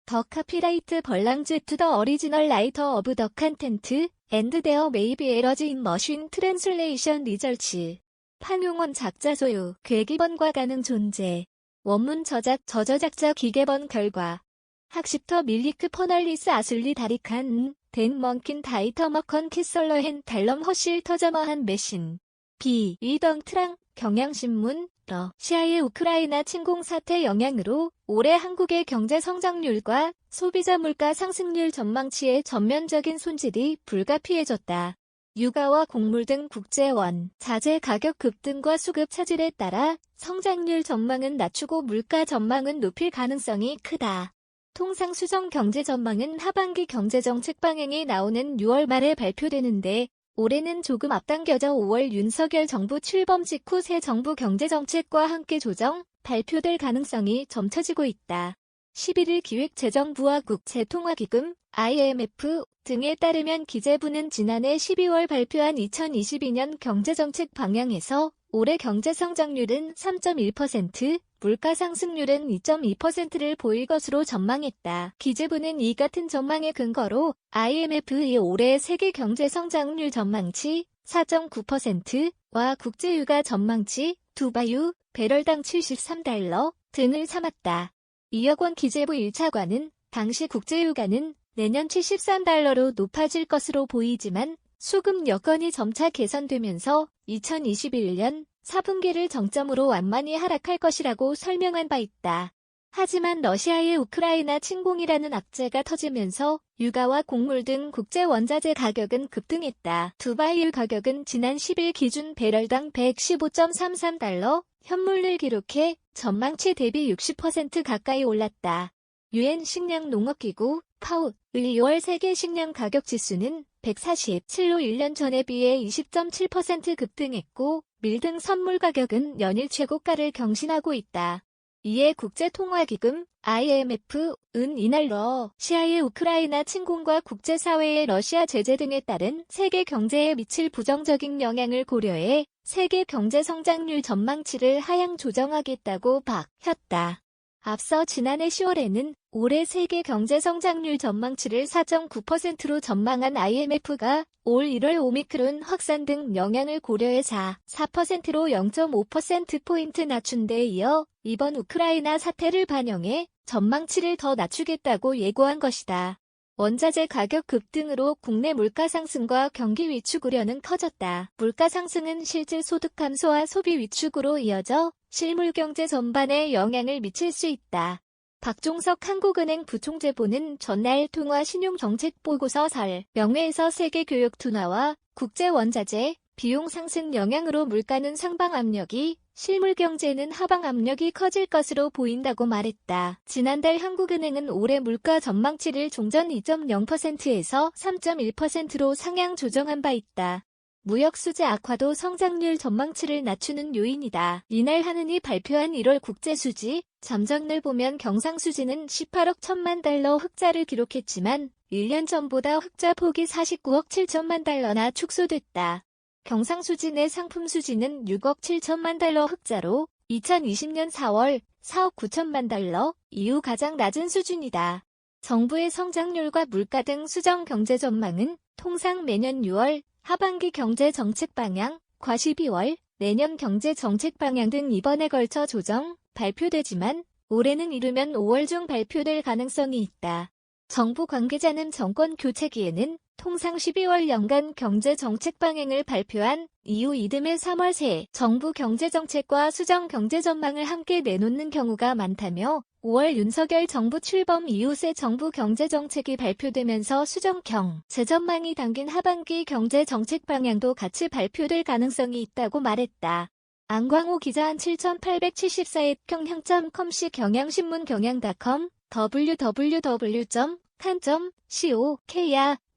더 카피라이트 벌랑즈 투 더 어리지널 라이터 오브 더 컨텐트 앤드 데어 메이비 에러지 인 머신 트랜슬레이션 리저치. 판용원 작자 소유, 괴기번과 가능 존재. 원문 저작 저저작자 기계번 결과. 학습터 밀리크 퍼널리스 아슬리 다리칸 댄 먼킨 다이터 머컨 키설러헨 달럼 허실 터저머한 메신. 비. 이덩 트랑 경향신문 러시아의 우크라이나 침공 사태 영향으로 올해 한국의 경제 성장률과 소비자 물가 상승률 전망치의 전면적인 손질이 불가피해졌다. 유가와 곡물 등 국제원, 자재 가격 급등과 수급 차질에 따라 성장률 전망은 낮추고 물가 전망은 높일 가능성이 크다. 통상 수정 경제 전망은 하반기 경제정책 방향이 나오는 6월 말에 발표되는데 올해는 조금 앞당겨져 5월 윤석열 정부 출범 직후 새 정부 경제정책과 함께 조정, 발표될 가능성이 점쳐지고 있다. 11일 기획재정부와 국제통화기금, IMF 등에 따르면 기재부는 지난해 12월 발표한 2022년 경제정책 방향에서 올해 경제성장률은 3.1%, 물가 상승률은 2.2%를 보일 것으로 전망했다. 기재부는 이 같은 전망의 근거로 IMF의 올해 세계 경제 성장률 전망치 4.9%와 국제유가 전망치 두바유 배럴당 73달러 등을 삼았다. 이혁원 기재부 1차관은 당시 국제유가는 내년 73달러로 높아질 것으로 보이지만 수급 여건이 점차 개선되면서 2021년 4분기를 정점으로 완만히 하락할 것이라고 설명한 바 있다. 하지만 러시아의 우크라이나 침공이라는 악재가 터지면서 유가와 곡물 등 국제 원자재 가격은 급등했다. 두바이유 가격은 지난 10일 기준 배럴당 115.33달러, 현물을 기록해 전망치 대비 60% 가까이 올랐다. 유엔 식량농업기구 파우의 2월 세계 식량 가격 지수는 147로 1년 전에 비해 20.7% 급등했고 밀 등 선물 가격은 연일 최고가를 경신하고 있다. 이에 국제통화기금 IMF은 이날 러시아의 우크라이나 침공과 국제사회의 러시아 제재 등에 따른 세계 경제에 미칠 부정적인 영향을 고려해 세계 경제 성장률 전망치를 하향 조정하겠다고 밝혔다. 앞서 지난해 10월에는 올해 세계 경제 성장률 전망치를 4.9%로 전망한 IMF가 올 1월 오미크론 확산 등 영향을 고려해 4%로 0.5%포인트 낮춘 데 이어 이번 우크라이나 사태를 반영해 전망치를 더 낮추겠다고 예고한 것이다. 원자재 가격 급등으로 국내 물가 상승과 경기 위축 우려는 커졌다. 물가 상승은 실질 소득 감소와 소비 위축으로 이어져 실물 경제 전반에 영향을 미칠 수 있다. 박종석 한국은행 부총재보는 전날 통화 신용정책보고서 설명회에서 세계 교육 둔화와 국제 원자재, 비용 상승 영향으로 물가는 상방 압력이, 실물 경제는 하방 압력이 커질 것으로 보인다고 말했다. 지난달 한국은행은 올해 물가 전망치를 종전 2.0%에서 3.1%로 상향 조정한 바 있다. 무역 수지 악화도 성장률 전망치를 낮추는 요인이다. 이날 한은이 발표한 1월 국제 수지 잠정을 보면 경상수지는 18억 1천만 달러 흑자를 기록했지만 1년 전보다 흑자 폭이 49억 7천만 달러나 축소됐다. 경상수지 내 상품 수지는 6억 7천만 달러 흑자로 2020년 4월 4억 9천만 달러 이후 가장 낮은 수준이다. 정부의 성장률과 물가 등 수정 경제 전망은 통상 매년 6월 하반기 경제 정책 방향, 과 12월 내년 경제 정책 방향 등 이번에 걸쳐 조정, 발표되지만 올해는 이르면 5월 중 발표될 가능성이 있다. 정부 관계자는 정권 교체기에는 통상 12월 연간 경제 정책 방향을 발표한 이후 이듬해 3월 새 정부 경제정책과 수정 경제 전망을 함께 내놓는 경우가 많다며 5월 윤석열 정부 출범 이후 새 정부 경제정책이 발표되면서 수정 경제 전망이 담긴 하반기 경제정책 방향도 같이 발표될 가능성이 있다고 말했다. 안광호 기자 7874의 경향.com시 경향신문 경향닷컴 www.kan.co.k야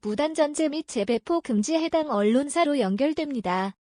무단전제 및 재배포 금지에 해당 언론사로 연결됩니다.